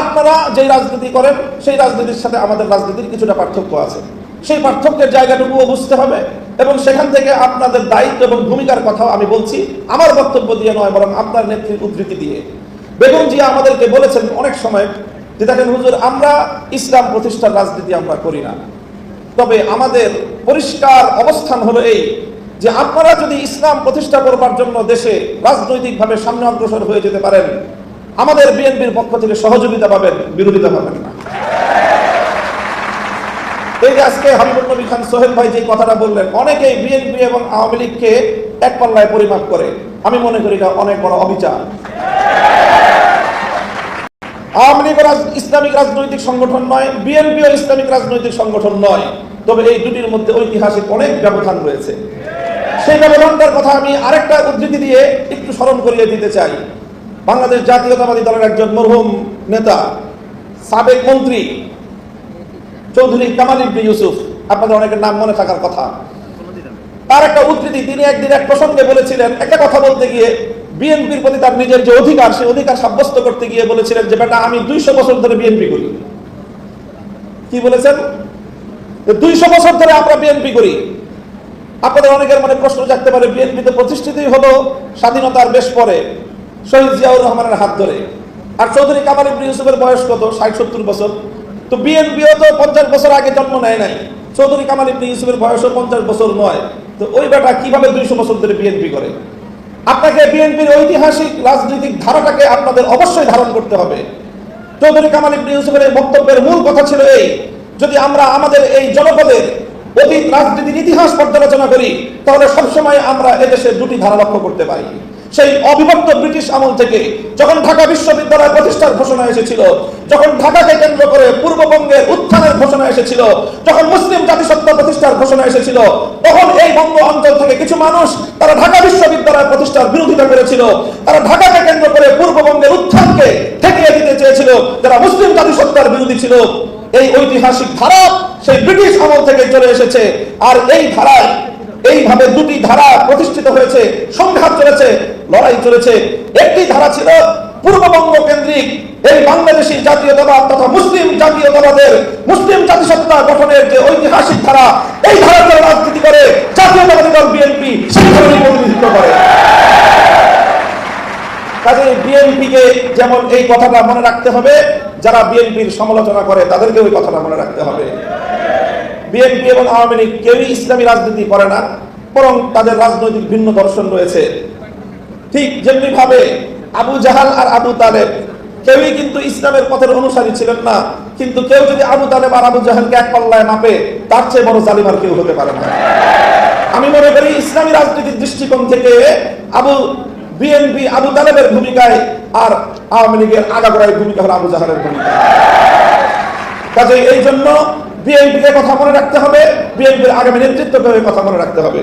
আপনারা যে রাজনীতি করেন সেই রাজনীতির সাথে আমাদের রাজনীতির কিছুটা পার্থক্য আছে। সেই পার্থক্যের জায়গাটুকুও বুঝতে হবে এবং সেখান থেকে আপনাদের দায়িত্ব এবং ভূমিকার কথাও আমি বলছি, আমার বক্তব্য দিয়ে নয়, বরং আপনার নেত্রীর উদ্ধৃতি দিয়ে। বেগম জিয়া আমাদেরকে বলেছেন অনেক সময় যে, দেখেন হুজুর, আমরা ইসলাম প্রতিষ্ঠার রাজনীতি আমরা করি না, তবে আমাদের পরিষ্কার অবস্থান হলো এই যে আপনারা যদি ইসলাম প্রতিষ্ঠা করবার জন্য দেশে রাজনৈতিকভাবে সামনে অগ্রসর হয়ে যেতে পারেন, আমাদের বিএনপির পক্ষ থেকে সহযোগিতা পাবেন, বিরোধিতা পাবেন না। এই যে আজকে হাবিবুর নবী খান সোহেল ভাই যে কথাটা বললেন, অনেকেই বিএনপি এবং আওয়ামী লীগকে এক পাল্লায় পরিমাপ করে। আমি মনে করি এটা অনেক বড় অবিচার। আওয়ামী লীগ ইসলামিক রাজনৈতিক সংগঠন নয়, বিএনপিও ইসলামিক রাজনৈতিক সংগঠন নয়, তবে এই দুটির মধ্যে ঐতিহাসিক অনেক ব্যবধান রয়েছে। সেই ব্যবধানটার কথা আমি আরেকটা উদ্ধৃতি দিয়ে একটু স্মরণ করিয়ে দিতে চাই। বাংলাদেশ জাতীয়তাবাদী দলের একজন মরহুম নেতা, সাবেক মন্ত্রী চৌধুরী কামাল ইবনে ইউসুফ, আপনাদের অনেকের নাম মনে থাকার কথা, তার একটা উদ্ধৃতি, তিনি একদিন এক প্রসঙ্গে বলেছিলেন, একটা কথা বলতে গিয়ে বিএনপির প্রতি তার নিজের যে অধিকার, সেই অধিকার সাব্যস্ত করতে গিয়ে বলেছিলেন যে, বেটা, আমি 200 বছর ধরে বিএনপি করি। কি বলেছেন? 200 বছর ধরে আমরা বিএনপি করি। আপনাদের অনেকের মনে প্রশ্ন জাগতে পারে, বিএনপি তো প্রতিষ্ঠিতই হলো স্বাধীনতার বেশ পরে, শহীদ জিয়াউর রহমানের হাত ধরে, আর চৌধুরী কামাল ইবনে ইউসুফের বয়স কত? 60-70 বছর। তো বিএনপিও তো 50 বছর আগে জন্ম নেয় নাই, চৌধুরী কামাল ইবনে ইউসুফের বয়সও 50 বছর নয়। তো ওই বেটা কিভাবে 200 বছর ধরে বিএনপি করে? আপনাকে বিএনপির ঐতিহাসিক রাজনৈতিক ধারাটাকে আপনাদের অবশ্যই ধারণ করতে হবে। চৌধুরী কামাল ইবনে ইউসুফের এই বক্তব্যের মূল কথা ছিল এই, যদি আমরা আমাদের এই জনপদের অতীত রাজনীতির ইতিহাস পর্যালোচনা করি, তাহলে সবসময় আমরা এদেশে দুটি ধারা লক্ষ্য করতে পারি। সেই অবিভক্ত ব্রিটিশ আমল থেকে যখন ঢাকা বিশ্ববিদ্যালয় প্রতিষ্ঠার ঘোষণা এসেছিল, যখন ঢাকাকে কেন্দ্র করে পূর্ববঙ্গের উত্থানের ঘোষণা এসেছিল, যখন মুসলিম জাতিসত্তা প্রতিষ্ঠার ঘোষণা এসেছিল, তখন এই বঙ্গ অঞ্চল থেকে কিছু মানুষ তারা ঢাকা বিশ্ববিদ্যালয় প্রতিষ্ঠার বিরোধিতা করেছিল। তারা ঢাকাকে কেন্দ্র করে পূর্ববঙ্গের উত্থানকে ঠেকিয়ে দিতে চেয়েছিল, যারা মুসলিম জাতিসত্তার বিরোধী ছিল। এই ঐতিহাসিক ধারা সেই ব্রিটিশ আমল থেকে চলে এসেছে, আর এই ধারায় এইভাবে দুটি ধারা প্রতিষ্ঠিত হয়েছে, সংঘাত চলেছে, লড়াই চলেছে। একটি ধারা ছিল পূর্ববঙ্গ কেন্দ্রিক এই বাংলাদেশী জাতীয়তাবাদ তথা মুসলিম জাতীয়তাবাদের, মুসলিম জাতিসত্তা গঠনের যে ঐতিহাসিক ধারা, এই ধারার যারা রাজনীতি করে জাতীয়তাবাদী দল বিএনপি সেই ধরনের প্রতিনিধিত্ব করে। কাজে বিএনপিকে যেমন এই কথাটা মনে রাখতে হবে, যারা বিএনপির সমালোচনা করে তাদেরকে ওই কথাটা মনে রাখতে হবে। বিএনপি এবং আওয়ামী লীগ কেউই ইসলামী রাজনীতি করে না, বরং তাদের রাজনৈতিক ভিন্ন দর্শন রয়েছে। ঠিক যেমনি ভাবে আবু জাহাল আর আবু তালেব কেউই কিন্তু ইসলামের পথের অনুসারী ছিলেন না, কিন্তু কেউ যদি আবু তালেব আর আবু জাহালকে এক পাল্লায় মাপে, তার চেয়ে বড় জালিম আর কেউ হতে পারে না। আমি মনে করি ইসলামী রাজনীতির দৃষ্টিকোণ থেকে বিএনপি আবু তালেবের ভূমিকায়, আর আওয়ামী লীগের আগাগোড়ায় ভূমিকা হলো আবু জাহালের ভূমিকা। কাজে এই জন্য বিএনপিকে কথা মনে রাখতে হবে, বিএনপির আগামী নেতৃত্বকে কথা মনে রাখতে হবে।